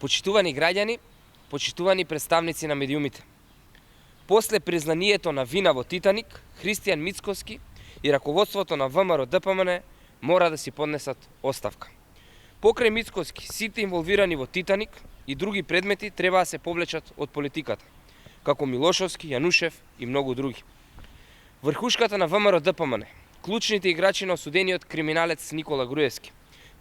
Почитувани граѓани, почитувани представници на медиумите. После признанието на вина во Титаник, Христијан Мицкоски и раководството на ВМРО-ДПМН мора да си поднесат оставка. Покрај Мицкоски, сите инволвирани во Титаник и други предмети треба да се повлечат од политиката, како Милошовски, Јанушев и многу други. Врхушката на ВМРО-ДПМН, клучните играчи на осудениот криминалец Никола Груевски,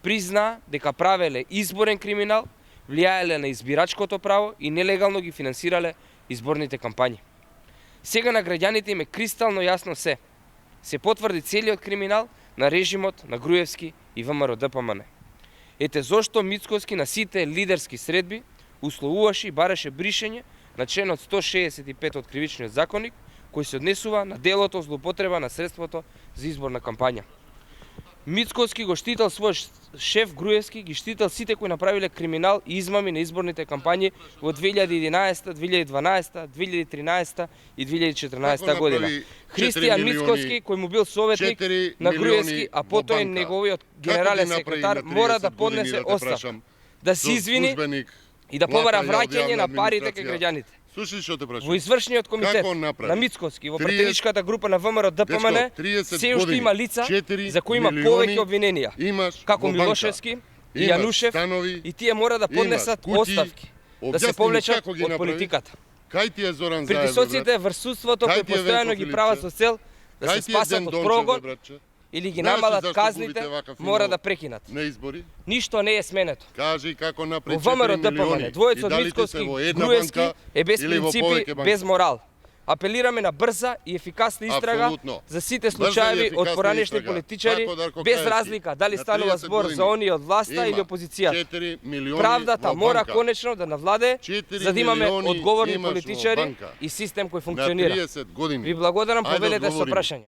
признаа дека правеле изборен криминал, влијаеле на избирачкото право и нелегално ги финансирале изборните кампањи. Сега на граѓаните им е кристално јасно се потврди целиот криминал на режимот на Груевски и ВМРО-ДПМН. Ете зошто Мицкоски на сите лидерски средби условуваше и бараше бришење на членот 165 од Кривичниот законник, кој се однесува на делото злоупотреба на средството за изборна кампања. Мицкоски го штител свој шеф Груевски, ги штител сите кои направиле криминал и измами на изборните кампањи во 2011, 2012, 2013 и 2014 година. Христијан Мицкоски, кој му бил советник на Груевски, а потоа и неговиот генерален секретар, мора да поднесе оставка, да се извини и да побара враќање на парите кај граѓаните. Во извршниот комитет на Мицкоски, во пратеничката група на ВМРО-ДПМН, се уште има лица за кои има повеќе обвиненија, како Милошевски и Јанушев, и тие мора да поднесат оставки, да се повлечат од политиката. Притисоците врз судството кои постојано ги прават со цел да се спасат од прогон или ги намалат казните, мора да прекинат. Ништо не е сменето. Во ВМРО-ДПМН, двојецот Мицкоски, Груевски е без принципи, без морал. Апелираме на брза и ефикасна истрага за сите случаи од поранешни политичари, без разлика дали станува збор за оние од власта или опозицијата. Правдата мора конечно да навладе, за да имаме одговорни политичари и систем кој функционира. Ви благодарам, поведете со прашање.